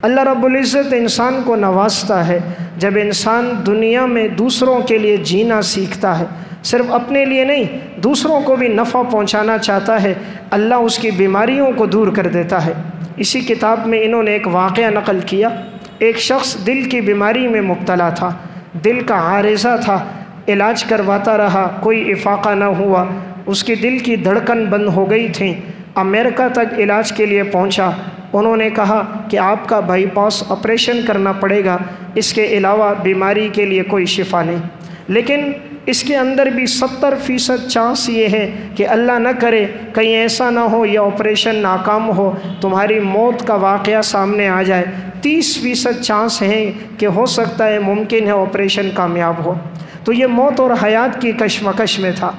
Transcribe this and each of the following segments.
اللہ رب العزت انسان کو نوازتا ہے جب انسان دنیا میں دوسروں کے لیے جینا سیکھتا ہے، صرف اپنے لیے نہیں دوسروں کو بھی نفع پہنچانا چاہتا ہے، اللہ اس کی بیماریوں کو دور کر دیتا ہے۔ اسی کتاب میں انہوں نے ایک واقعہ نقل کیا، ایک شخص دل کی بیماری میں مبتلا تھا، دل کا عارضہ تھا، علاج کرواتا رہا، کوئی افاقہ نہ ہوا، اس کی دل کی دھڑکن بند ہو گئی تھی، امریکہ تک علاج کے لیے پہنچا۔ انہوں نے کہا کہ آپ کا بائی پاس آپریشن کرنا پڑے گا، اس کے علاوہ بیماری کے لیے کوئی شفا نہیں۔ لیکن اس کے اندر بھی 70% چانس یہ ہے کہ اللہ نہ کرے کہیں ایسا نہ ہو یہ آپریشن ناکام ہو، تمہاری موت کا واقعہ سامنے آ جائے۔ 30% چانس ہیں کہ ہو سکتا ہے ممکن ہے آپریشن کامیاب ہو۔ تو یہ موت اور حیات کی کشمکش میں تھا۔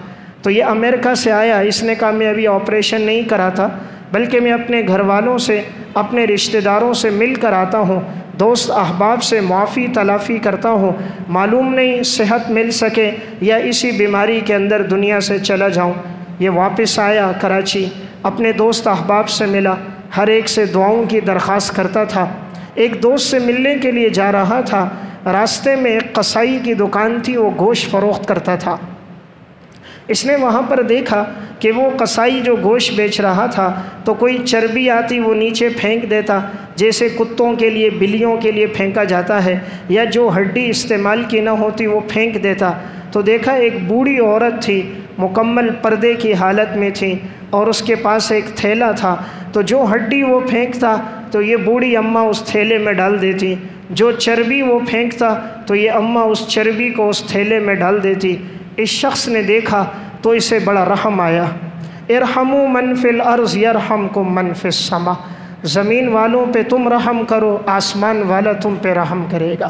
تو یہ امریکہ سے آیا، اس نے کہا میں ابھی آپریشن نہیں کرا تھا، بلکہ میں اپنے گھر والوں سے، اپنے رشتہ داروں سے مل کر آتا ہوں، دوست احباب سے معافی تلافی کرتا ہوں، معلوم نہیں صحت مل سکے یا اسی بیماری کے اندر دنیا سے چلا جاؤں۔ یہ واپس آیا کراچی، اپنے دوست احباب سے ملا، ہر ایک سے دعاؤں کی درخواست کرتا تھا۔ ایک دوست سے ملنے کے لیے جا رہا تھا، راستے میں ایک قصائی کی دکان تھی، وہ گوشت فروخت کرتا تھا۔ اس نے وہاں پر دیکھا کہ وہ قصائی جو گوشت بیچ رہا تھا تو کوئی چربی آتی وہ نیچے پھینک دیتا، جیسے کتوں کے لیے بلیوں کے لیے پھینکا جاتا ہے، یا جو ہڈی استعمال کی نہ ہوتی وہ پھینک دیتا۔ تو دیکھا ایک بوڑھی عورت تھی، مکمل پردے کی حالت میں تھی، اور اس کے پاس ایک تھیلا تھا، تو جو ہڈی وہ پھینکتا تو یہ بوڑھی اماں اس تھیلے میں ڈال دیتی، جو چربی وہ پھینکتا تو یہ اماں اس چربی کو اس تھیلے میں ڈال دیتی۔ اس شخص نے دیکھا تو اسے بڑا رحم آیا۔ ارحموا من فی الارض یرحمکم من فی السماء، زمین والوں پہ تم رحم کرو، آسمان والا تم پہ رحم کرے گا۔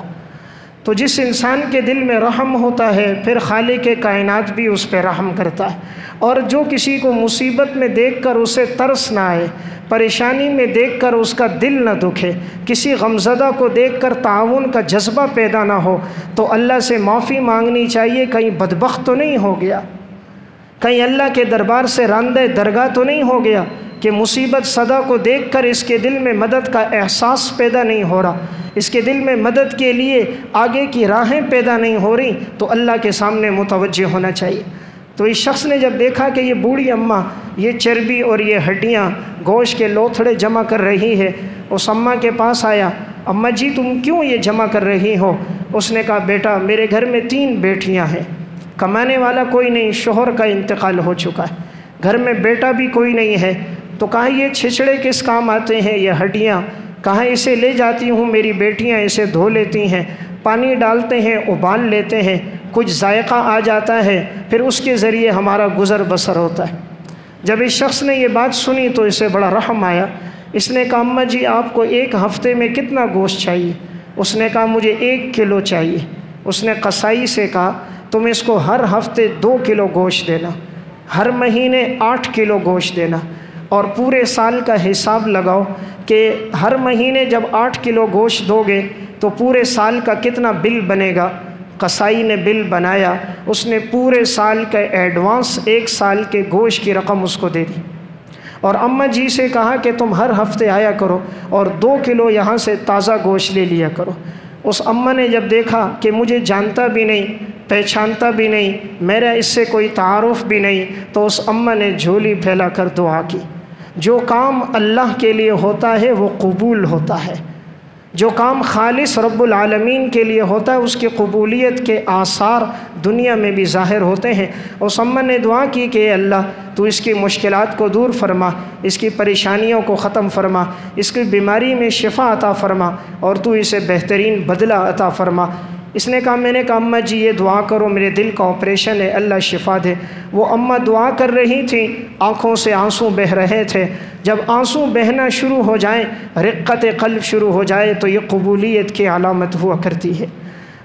تو جس انسان کے دل میں رحم ہوتا ہے پھر خالق کائنات بھی اس پہ رحم کرتا ہے۔ اور جو کسی کو مصیبت میں دیکھ کر اسے ترس نہ آئے، پریشانی میں دیکھ کر اس کا دل نہ دکھے، کسی غمزدہ کو دیکھ کر تعاون کا جذبہ پیدا نہ ہو، تو اللہ سے معافی مانگنی چاہیے، کہیں بدبخت تو نہیں ہو گیا، کہیں اللہ کے دربار سے راندہ درگاہ تو نہیں ہو گیا کہ مصیبت صدا کو دیکھ کر اس کے دل میں مدد کا احساس پیدا نہیں ہو رہا، اس کے دل میں مدد کے لیے آگے کی راہیں پیدا نہیں ہو رہی، تو اللہ کے سامنے متوجہ ہونا چاہیے۔ تو اس شخص نے جب دیکھا کہ یہ بوڑھی اماں یہ چربی اور یہ ہڈیاں گوشت کے لوتھڑے جمع کر رہی ہے، اس اماں کے پاس آیا، اماں جی تم کیوں یہ جمع کر رہی ہو؟ اس نے کہا بیٹا میرے گھر میں 3 بیٹیاں ہیں، کمانے والا کوئی نہیں، شوہر کا انتقال ہو چکا ہے، گھر میں بیٹا بھی کوئی نہیں ہے، تو کہا یہ چھچڑے کس کام آتے ہیں یہ ہڈیاں؟ کہا اسے لے جاتی ہوں، میری بیٹیاں اسے دھو لیتی ہیں، پانی ڈالتے ہیں، ابال لیتے ہیں، کچھ ذائقہ آ جاتا ہے، پھر اس کے ذریعے ہمارا گزر بسر ہوتا ہے۔ جب اس شخص نے یہ بات سنی تو اسے بڑا رحم آیا۔ اس نے کہا اماں جی آپ کو ایک ہفتے میں کتنا گوشت چاہیے؟ اس نے کہا مجھے 1 کلو چاہیے۔ اس نے قصائی سے کہا تم اس کو ہر ہفتے 2 کلو گوشت دینا، ہر مہینے 8 کلو گوشت دینا، اور پورے سال کا حساب لگاؤ کہ ہر مہینے جب 8 کلو گوشت دو گے تو پورے سال کا کتنا بل بنے گا۔ قصائی نے بل بنایا، اس نے پورے سال کا ایڈوانس 1 سال کے گوشت کی رقم اس کو دے دی، اور اماں جی سے کہا کہ تم ہر ہفتے آیا کرو اور 2 کلو یہاں سے تازہ گوشت لے لیا کرو۔ اس اماں نے جب دیکھا کہ مجھے جانتا بھی نہیں پہچانتا بھی نہیں، میرا اس سے کوئی تعارف بھی نہیں، تو اس اماں نے جھولی پھیلا کر دعا کی۔ جو کام اللہ کے لیے ہوتا ہے وہ قبول ہوتا ہے، جو کام خالص رب العالمین کے لیے ہوتا ہے اس کی قبولیت کے آثار دنیا میں بھی ظاہر ہوتے ہیں۔ اس اماں نے دعا کی کہ اے اللہ تو اس کی مشکلات کو دور فرما، اس کی پریشانیوں کو ختم فرما، اس کی بیماری میں شفا عطا فرما، اور تو اسے بہترین بدلہ عطا فرما۔ اس نے کہا میں نے کہا اماں جی یہ دعا کرو میرے دل کا آپریشن ہے، اللہ شفا دے۔ وہ اماں دعا کر رہی تھی، آنکھوں سے آنسو بہہ رہے تھے۔ جب آنسو بہنا شروع ہو جائیں، رقت قلب شروع ہو جائے تو یہ قبولیت کی علامت ہوا کرتی ہے۔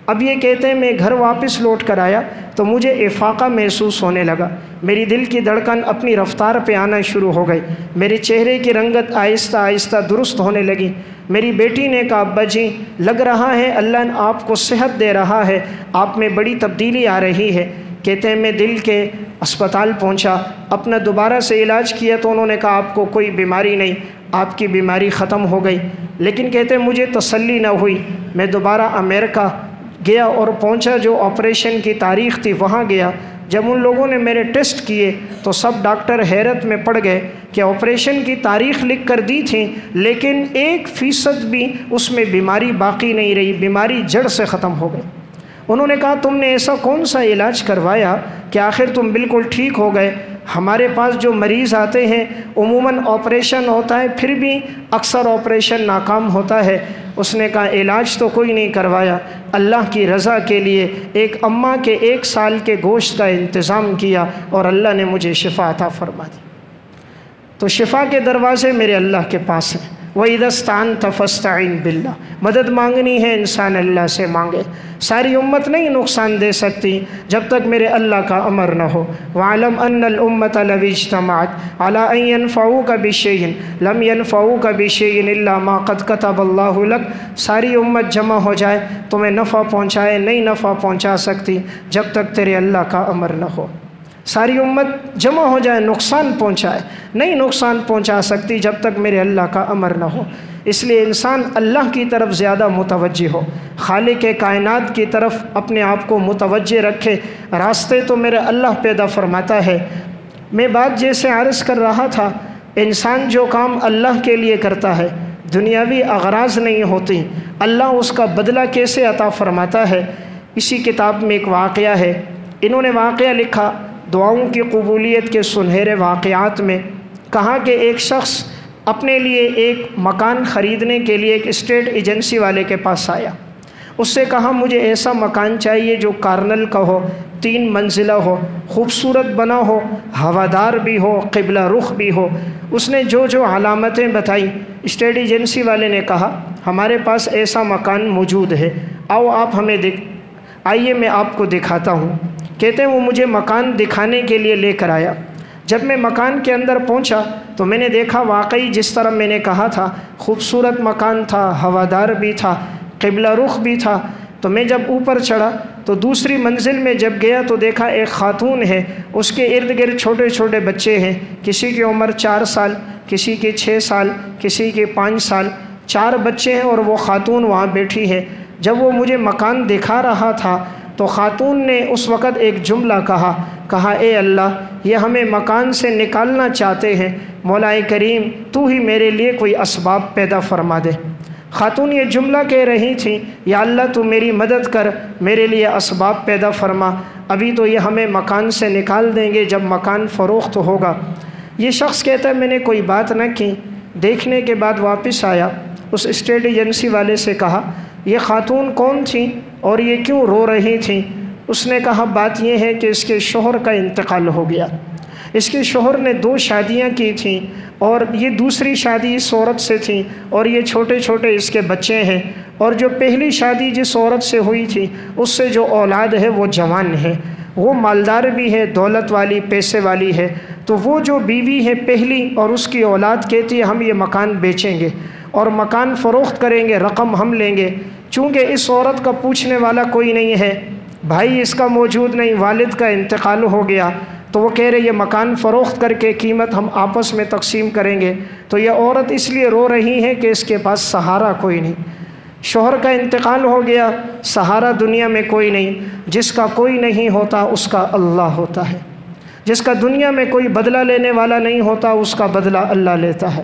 اب یہ کہتے ہیں میں گھر واپس لوٹ کر آیا تو مجھے افاقہ محسوس ہونے لگا، میری دل کی دھڑکن اپنی رفتار پہ آنا شروع ہو گئی، میرے چہرے کی رنگت آہستہ آہستہ درست ہونے لگی۔ میری بیٹی نے کہا ابا جی لگ رہا ہے اللہ نے آپ کو صحت دے رہا ہے، آپ میں بڑی تبدیلی آ رہی ہے۔ کہتے ہیں میں دل کے اسپتال پہنچا، اپنا دوبارہ سے علاج کیا تو انہوں نے کہا آپ کو کوئی بیماری نہیں، آپ کی بیماری ختم ہو گئی۔ لیکن کہتے مجھے تسلی نہ ہوئی، میں دوبارہ امریکہ گیا اور پہنچا، جو آپریشن کی تاریخ تھی وہاں گیا۔ جب ان لوگوں نے میرے ٹیسٹ کیے تو سب ڈاکٹر حیرت میں پڑ گئے کہ آپریشن کی تاریخ لکھ کر دی تھی، لیکن 1% بھی اس میں بیماری باقی نہیں رہی، بیماری جڑ سے ختم ہو گئی۔ انہوں نے کہا تم نے ایسا کون سا علاج کروایا کہ آخر تم بالکل ٹھیک ہو گئے؟ ہمارے پاس جو مریض آتے ہیں عموماً آپریشن ہوتا ہے، پھر بھی اکثر آپریشن ناکام ہوتا ہے۔ اس نے کہا علاج تو کوئی نہیں کروایا، اللہ کی رضا کے لیے ایک اماں کے 1 سال کے گوشت کا انتظام کیا اور اللہ نے مجھے شفا عطا فرما دی۔ تو شفا کے دروازے میرے اللہ کے پاس ہیں۔ وَإِذَا اسْتَعَنْتَ فَاسْتَعِنْ بِاللَّهِ، مدد مانگنی ہے انسان اللہ سے مانگے۔ ساری امت نہیں نقصان دے سکتی جب تک میرے اللہ کا امر نہ ہو۔ وَعَلَمْ أَنَّ الْأُمَّةَ لَوْ اجْتَمَعَتْ عَلَىٰ أَن يَنْفَعُوكَ بِشَيْءٍ لَمْ يَنْفَعُوكَ بِشَيْءٍ إِلَّا مَا قَدْ كَتَبَ اللَّهُ لَكَ، ساری امت جمع ہو جائے تمہیں نفع پہنچائے نہیں نفع پہنچا سکتی جب تک تیرے اللہ کا امر نہ ہو۔ ساری امت جمع ہو جائے نقصان پہنچائے نہیں نقصان پہنچا سکتی جب تک میرے اللہ کا امر نہ ہو۔ اس لیے انسان اللہ کی طرف زیادہ متوجہ ہو، خالق کائنات کی طرف اپنے آپ کو متوجہ رکھے۔ راستے تو میرے اللہ پیدا فرماتا ہے۔ میں بات جیسے عرض کر رہا تھا، انسان جو کام اللہ کے لیے کرتا ہے دنیاوی اغراض نہیں ہوتی، اللہ اس کا بدلہ کیسے عطا فرماتا ہے۔ اسی کتاب میں ایک واقعہ ہے، انہوں نے واقعہ لکھا دعاؤں کی قبولیت کے سنہرے واقعات میں۔ کہا کہ ایک شخص اپنے لیے ایک مکان خریدنے کے لیے ایک اسٹیٹ ایجنسی والے کے پاس آیا۔ اس سے کہا مجھے ایسا مکان چاہیے جو کارنل کا ہو، 3 منزلہ ہو، خوبصورت بنا ہو، ہوادار بھی ہو، قبلہ رخ بھی ہو۔ اس نے جو جو علامتیں بتائیں، اسٹیٹ ایجنسی والے نے کہا ہمارے پاس ایسا مکان موجود ہے، آؤ آپ ہمیں آئیے میں آپ کو دکھاتا ہوں۔ کہتے ہیں وہ مجھے مکان دکھانے کے لیے لے کر آیا۔ جب میں مکان کے اندر پہنچا تو میں نے دیکھا واقعی جس طرح میں نے کہا تھا، خوبصورت مکان تھا، ہوادار بھی تھا، قبلہ رخ بھی تھا۔ تو میں جب اوپر چڑھا تو دوسری منزل میں جب گیا تو دیکھا ایک خاتون ہے، اس کے ارد گرد چھوٹے چھوٹے بچے ہیں، کسی کی عمر 4 سال، کسی کی 6 سال، کسی کے 5 سال، 4 بچے ہیں اور وہ خاتون وہاں بیٹھی ہے۔ جب وہ مجھے مکان دکھا رہا تھا تو خاتون نے اس وقت ایک جملہ کہا اے اللہ یہ ہمیں مکان سے نکالنا چاہتے ہیں، مولا کریم تو ہی میرے لیے کوئی اسباب پیدا فرما دے۔ خاتون یہ جملہ کہہ رہی تھی یا اللہ تو میری مدد کر، میرے لیے اسباب پیدا فرما، ابھی تو یہ ہمیں مکان سے نکال دیں گے جب مکان فروخت ہوگا۔ یہ شخص کہتا ہے میں نے کوئی بات نہ کی، دیکھنے کے بعد واپس آیا، اس اسٹیٹ ایجنسی والے سے کہا یہ خاتون کون تھی اور یہ کیوں رو رہی تھی؟ اس نے کہا بات یہ ہے کہ اس کے شوہر کا انتقال ہو گیا، اس کے شوہر نے 2 شادیاں کی تھیں اور یہ دوسری شادی اس عورت سے تھی اور یہ چھوٹے چھوٹے اس کے بچے ہیں، اور جو پہلی شادی جس عورت سے ہوئی تھی اس سے جو اولاد ہے وہ جوان ہے، وہ مالدار بھی ہے، دولت والی، پیسے والی ہے۔ تو وہ جو بیوی ہے پہلی اور اس کی اولاد کہتی ہے ہم یہ مکان بیچیں گے اور مکان فروخت کریں گے، رقم ہم لیں گے۔ چونکہ اس عورت کا پوچھنے والا کوئی نہیں ہے، بھائی اس کا موجود نہیں، والد کا انتقال ہو گیا، تو وہ کہہ رہے یہ مکان فروخت کر کے قیمت ہم آپس میں تقسیم کریں گے۔ تو یہ عورت اس لیے رو رہی ہے کہ اس کے پاس سہارا کوئی نہیں، شوہر کا انتقال ہو گیا، سہارا دنیا میں کوئی نہیں۔ جس کا کوئی نہیں ہوتا اس کا اللہ ہوتا ہے، جس کا دنیا میں کوئی بدلہ لینے والا نہیں ہوتا اس کا بدلہ اللہ لیتا ہے،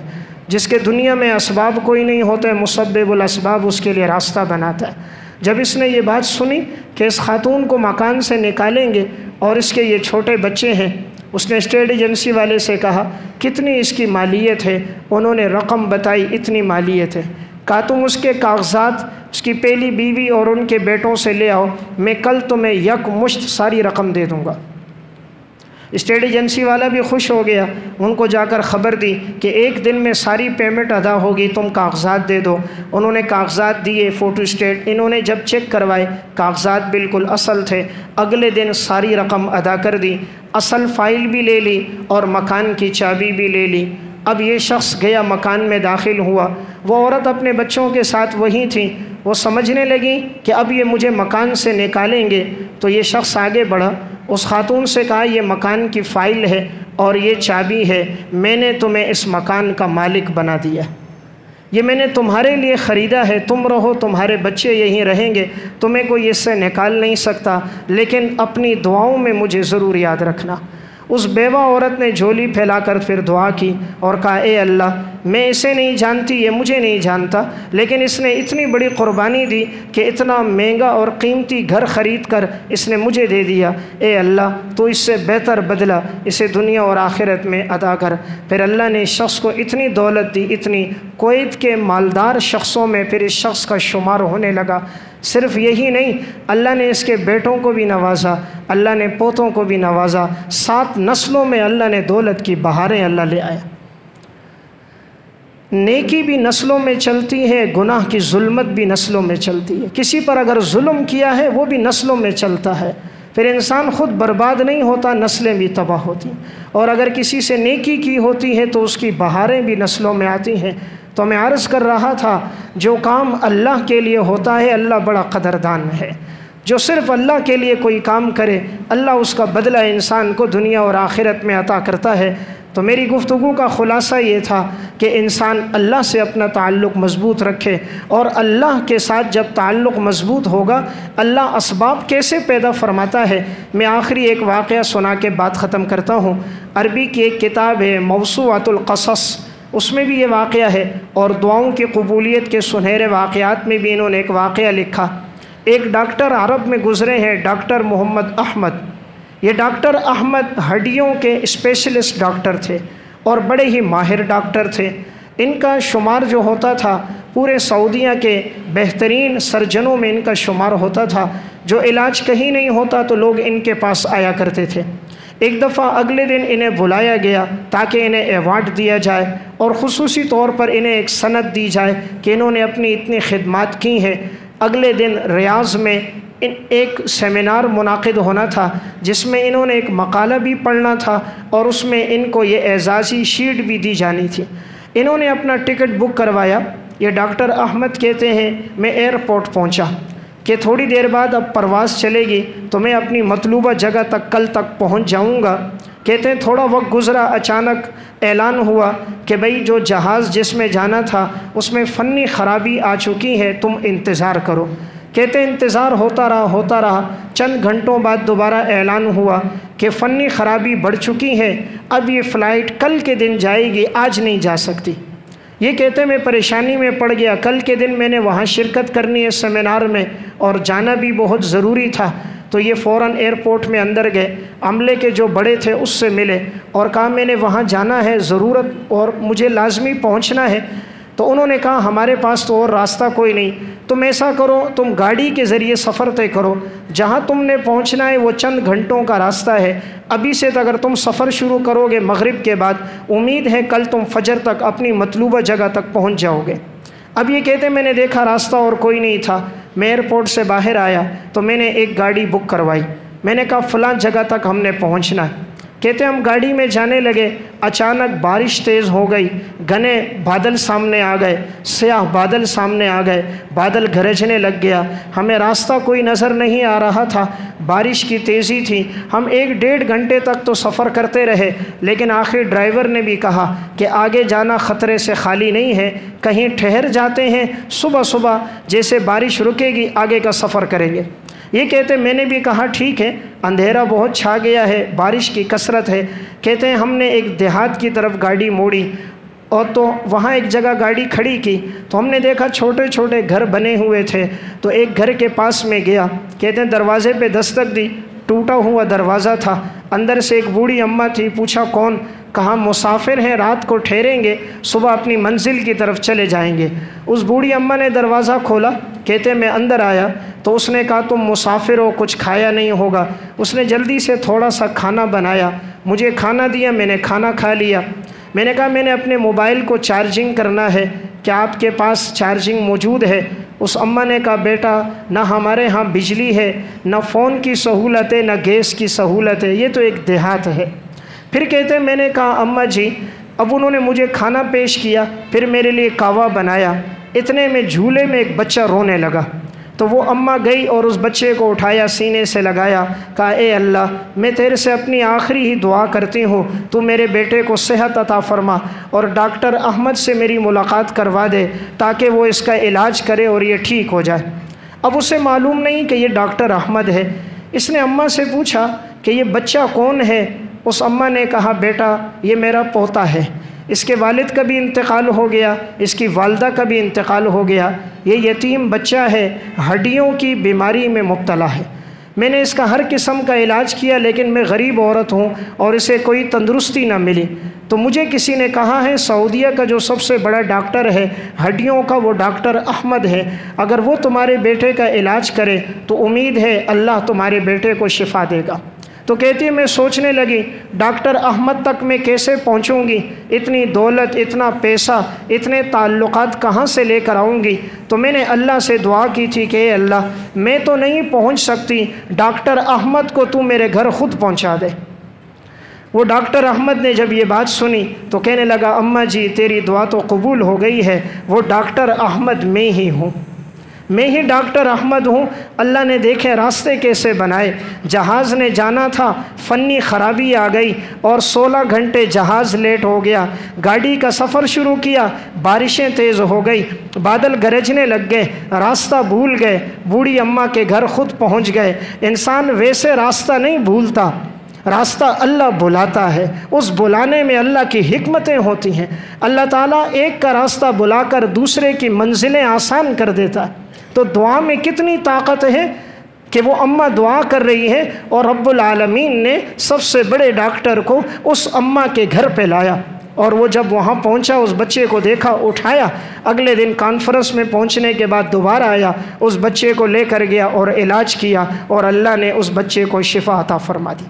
جس کے دنیا میں اسباب کوئی نہیں ہوتے مسبب الاسباب اس کے لیے راستہ بناتا ہے۔ جب اس نے یہ بات سنی کہ اس خاتون کو مکان سے نکالیں گے اور اس کے یہ چھوٹے بچے ہیں، اس نے اسٹیٹ ایجنسی والے سے کہا کتنی اس کی مالیت ہے؟ انہوں نے رقم بتائی اتنی مالیت ہے۔ کہا تم اس کے کاغذات اس کی پہلی بیوی اور ان کے بیٹوں سے لے آؤ، میں کل تمہیں یک مشت ساری رقم دے دوں گا۔ اسٹیٹ ایجنسی والا بھی خوش ہو گیا، ان کو جا کر خبر دی کہ 1 دن میں ساری پیمنٹ ادا ہوگی، تم کاغذات دے دو۔ انہوں نے کاغذات دیے، فوٹو اسٹیٹ، انہوں نے جب چیک کروائے کاغذات بالکل اصل تھے، اگلے دن ساری رقم ادا کر دی، اصل فائل بھی لے لی اور مکان کی چابی بھی لے لی۔ اب یہ شخص گیا مکان میں داخل ہوا، وہ عورت اپنے بچوں کے ساتھ وہیں تھی، وہ سمجھنے لگی کہ اب یہ مجھے مکان سے نکالیں گے۔ تو یہ شخص آگے بڑھا، اس خاتون سے کہا یہ مکان کی فائل ہے، اور یہ چابی ہے، میں نے تمہیں اس مکان کا مالک بنا دیا، یہ میں نے تمہارے لیے خریدا ہے، تم رہو، تمہارے بچے یہیں رہیں گے، تمہیں کوئی اس سے نکال نہیں سکتا، لیکن اپنی دعاؤں میں مجھے ضرور یاد رکھنا۔ اس بیوہ عورت نے جھولی پھیلا کر پھر دعا کی اور کہا اے اللہ، میں اسے نہیں جانتی، یہ مجھے نہیں جانتا، لیکن اس نے اتنی بڑی قربانی دی کہ اتنا مہنگا اور قیمتی گھر خرید کر اس نے مجھے دے دیا، اے اللہ تو اس سے بہتر بدلہ اسے دنیا اور آخرت میں عطا کر۔ پھر اللہ نے اس شخص کو اتنی دولت دی، اتنی، کویت کے مالدار شخصوں میں پھر اس شخص کا شمار ہونے لگا۔ صرف یہی نہیں، اللہ نے اس کے بیٹوں کو بھی نوازا، اللہ نے پوتوں کو بھی نوازا، 7 نسلوں میں اللہ نے دولت کی بہاریں اللہ لے آیا۔ نیکی بھی نسلوں میں چلتی ہے، گناہ کی ظلمت بھی نسلوں میں چلتی ہے۔ کسی پر اگر ظلم کیا ہے وہ بھی نسلوں میں چلتا ہے، پھر انسان خود برباد نہیں ہوتا، نسلیں بھی تباہ ہوتی ہیں۔ اور اگر کسی سے نیکی کی ہوتی ہے تو اس کی بہاریں بھی نسلوں میں آتی ہیں۔ تو میں عرض کر رہا تھا، جو کام اللہ کے لیے ہوتا ہے اللہ بڑا قدردان ہے۔ جو صرف اللہ کے لیے کوئی کام کرے، اللہ اس کا بدلہ انسان کو دنیا اور آخرت میں عطا کرتا ہے۔ تو میری گفتگو کا خلاصہ یہ تھا کہ انسان اللہ سے اپنا تعلق مضبوط رکھے، اور اللہ کے ساتھ جب تعلق مضبوط ہوگا، اللہ اسباب کیسے پیدا فرماتا ہے۔ میں آخری ایک واقعہ سنا کے بات ختم کرتا ہوں۔ عربی کی ایک کتاب ہے موسوعۃ القصص، اس میں بھی یہ واقعہ ہے، اور دعاؤں کی قبولیت کے سنہرے واقعات میں بھی انہوں نے ایک واقعہ لکھا۔ ایک ڈاکٹر عرب میں گزرے ہیں، ڈاکٹر محمد احمد۔ یہ ڈاکٹر احمد ہڈیوں کے اسپیشلسٹ ڈاکٹر تھے اور بڑے ہی ماہر ڈاکٹر تھے۔ ان کا شمار جو ہوتا تھا پورے سعودیہ کے بہترین سرجنوں میں ان کا شمار ہوتا تھا۔ جو علاج کہیں نہیں ہوتا تو لوگ ان کے پاس آیا کرتے تھے۔ ایک دفعہ اگلے دن انہیں بلایا گیا تاکہ انہیں ایوارڈ دیا جائے اور خصوصی طور پر انہیں ایک سند دی جائے کہ انہوں نے اپنی اتنی خدمات کی ہیں۔ اگلے دن ریاض میں ایک سیمینار منعقد ہونا تھا جس میں انہوں نے ایک مقالہ بھی پڑھنا تھا اور اس میں ان کو یہ اعزازی شیٹ بھی دی جانی تھی۔ انہوں نے اپنا ٹکٹ بک کروایا۔ یہ ڈاکٹر احمد کہتے ہیں میں ایئرپورٹ پہنچا کہ تھوڑی دیر بعد اب پرواز چلے گی تو میں اپنی مطلوبہ جگہ تک کل تک پہنچ جاؤں گا۔ کہتے ہیں تھوڑا وقت گزرا، اچانک اعلان ہوا کہ بھئی جو جہاز جس میں جانا تھا اس میں فنی خرابی آ چکی ہے، تم انتظار کرو۔ کہتے ہیں انتظار ہوتا رہا۔ چند گھنٹوں بعد دوبارہ اعلان ہوا کہ فنی خرابی بڑھ چکی ہے، اب یہ فلائٹ کل کے دن جائے گی، آج نہیں جا سکتی۔ یہ کہتے ہیں میں پریشانی میں پڑ گیا، کل کے دن میں نے وہاں شرکت کرنی ہے سیمینار میں اور جانا بھی بہت ضروری تھا۔ تو یہ فوراً ایئرپورٹ میں اندر گئے، عملے کے جو بڑے تھے اس سے ملے اور کہا میں نے وہاں جانا ہے، ضرورت اور مجھے لازمی پہنچنا ہے۔ تو انہوں نے کہا ہمارے پاس تو اور راستہ کوئی نہیں، تم ایسا کرو تم گاڑی کے ذریعے سفر طے کرو، جہاں تم نے پہنچنا ہے وہ چند گھنٹوں کا راستہ ہے، ابھی سے اگر تم سفر شروع کرو گے مغرب کے بعد، امید ہے کل تم فجر تک اپنی مطلوبہ جگہ تک پہنچ جاؤ گے۔ اب یہ کہتے میں نے دیکھا راستہ اور کوئی نہیں تھا، میں ایئرپورٹ سے باہر آیا تو میں نے ایک گاڑی بک کروائی، میں نے کہا فلاں جگہ تک ہم نے پہنچنا ہے۔ کہتے ہم گاڑی میں جانے لگے، اچانک بارش تیز ہو گئی، گھنے بادل سامنے آ گئے، سیاہ بادل سامنے آ گئے، بادل گرجنے لگ گیا، ہمیں راستہ کوئی نظر نہیں آ رہا تھا، بارش کی تیزی تھی، ہم 1-1.5 گھنٹے تک تو سفر کرتے رہے، لیکن آخر ڈرائیور نے بھی کہا کہ آگے جانا خطرے سے خالی نہیں ہے، کہیں ٹھہر جاتے ہیں، صبح جیسے بارش رکے گی آگے کا سفر کریں گے۔ یہ کہتے میں نے بھی کہا ٹھیک ہے، اندھیرا بہت چھا گیا ہے، بارش کی کثرت ہے۔ کہتے ہیں ہم نے ایک دیہات کی طرف گاڑی موڑی اور تو وہاں ایک جگہ گاڑی کھڑی کی تو ہم نے دیکھا چھوٹے چھوٹے گھر بنے ہوئے تھے، تو ایک گھر کے پاس میں گیا، کہتے ہیں دروازے پہ دستک دی، ٹوٹا ہوا دروازہ تھا، اندر سے ایک بوڑھی اماں تھی، پوچھا کون؟ کہا مسافر ہیں، رات کو ٹھہریں گے، صبح اپنی منزل کی طرف چلے جائیں گے۔ اس بوڑھی اماں نے دروازہ کھولا، کہتے میں اندر آیا تو اس نے کہا تم مسافر ہو، کچھ کھایا نہیں ہوگا۔ اس نے جلدی سے تھوڑا سا کھانا بنایا، مجھے کھانا دیا، میں نے کھانا کھا لیا۔ میں نے کہا میں نے اپنے موبائل کو چارجنگ کرنا ہے، کیا آپ کے پاس چارجنگ موجود ہے؟ اس اماں نے کہا بیٹا نہ ہمارے ہاں بجلی ہے، نہ فون کی سہولت ہے، نہ گیس کی سہولت ہے، یہ تو ایک دیہات ہے۔ پھر کہتے ہیں میں نے کہا اماں جی، اب انہوں نے مجھے کھانا پیش کیا، پھر میرے لیے کہوہ بنایا، اتنے میں جھولے میں ایک بچہ رونے لگا۔ تو وہ اماں گئی اور اس بچے کو اٹھایا، سینے سے لگایا، کہا اے اللہ میں تیرے سے اپنی آخری ہی دعا کرتی ہوں، تو میرے بیٹے کو صحت عطا فرما اور ڈاکٹر احمد سے میری ملاقات کروا دے تاکہ وہ اس کا علاج کرے اور یہ ٹھیک ہو جائے۔ اب اسے معلوم نہیں کہ یہ ڈاکٹر احمد ہے۔ اس نے اماں سے پوچھا کہ یہ بچہ کون ہے؟ اس اماں نے کہا بیٹا یہ میرا پوتا ہے، اس کے والد کا بھی انتقال ہو گیا، اس کی والدہ کا بھی انتقال ہو گیا، یہ یتیم بچہ ہے، ہڈیوں کی بیماری میں مبتلا ہے، میں نے اس کا ہر قسم کا علاج کیا لیکن میں غریب عورت ہوں اور اسے کوئی تندرستی نہ ملی، تو مجھے کسی نے کہا ہے سعودیہ کا جو سب سے بڑا ڈاکٹر ہے ہڈیوں کا وہ ڈاکٹر احمد ہے، اگر وہ تمہارے بیٹے کا علاج کرے تو امید ہے اللہ تمہارے بیٹے کو شفا دے گا۔ تو کہتی ہے میں سوچنے لگی ڈاکٹر احمد تک میں کیسے پہنچوں گی، اتنی دولت، اتنا پیسہ، اتنے تعلقات کہاں سے لے کر آؤں گی؟ تو میں نے اللہ سے دعا کی تھی کہ اے اللہ میں تو نہیں پہنچ سکتی، ڈاکٹر احمد کو تو میرے گھر خود پہنچا دے۔ وہ ڈاکٹر احمد نے جب یہ بات سنی تو کہنے لگا اماں جی تیری دعا تو قبول ہو گئی ہے، وہ ڈاکٹر احمد میں ہی ہوں، میں ہی ڈاکٹر احمد ہوں۔ اللہ نے دیکھے راستے کیسے بنائے، جہاز نے جانا تھا، فنی خرابی آ گئی اور 16 گھنٹے جہاز لیٹ ہو گیا، گاڑی کا سفر شروع کیا، بارشیں تیز ہو گئی، بادل گرجنے لگ گئے، راستہ بھول گئے، بوڑھی اماں کے گھر خود پہنچ گئے۔ انسان ویسے راستہ نہیں بھولتا، راستہ اللہ بلاتا ہے، اس بلانے میں اللہ کی حکمتیں ہوتی ہیں۔ اللہ تعالیٰ ایک کا راستہ بلا کر دوسرے کی منزلیں آسان کر دیتا ہے۔ تو دعا میں کتنی طاقت ہے کہ وہ اماں دعا کر رہی ہے اور رب العالمین نے سب سے بڑے ڈاکٹر کو اس اماں کے گھر پہ لایا، اور وہ جب وہاں پہنچا اس بچے کو دیکھا، اٹھایا، اگلے دن کانفرنس میں پہنچنے کے بعد دوبارہ آیا، اس بچے کو لے کر گیا اور علاج کیا اور اللہ نے اس بچے کو شفا عطا فرما دی۔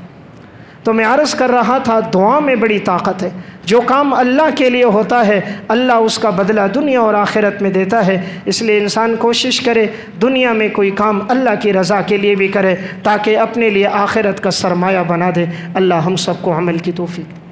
تو میں عرض کر رہا تھا دعا میں بڑی طاقت ہے، جو کام اللہ کے لیے ہوتا ہے اللہ اس کا بدلہ دنیا اور آخرت میں دیتا ہے، اس لیے انسان کوشش کرے دنیا میں کوئی کام اللہ کی رضا کے لیے بھی کرے تاکہ اپنے لیے آخرت کا سرمایہ بنا دے۔ اللہ ہم سب کو عمل کی توفیق۔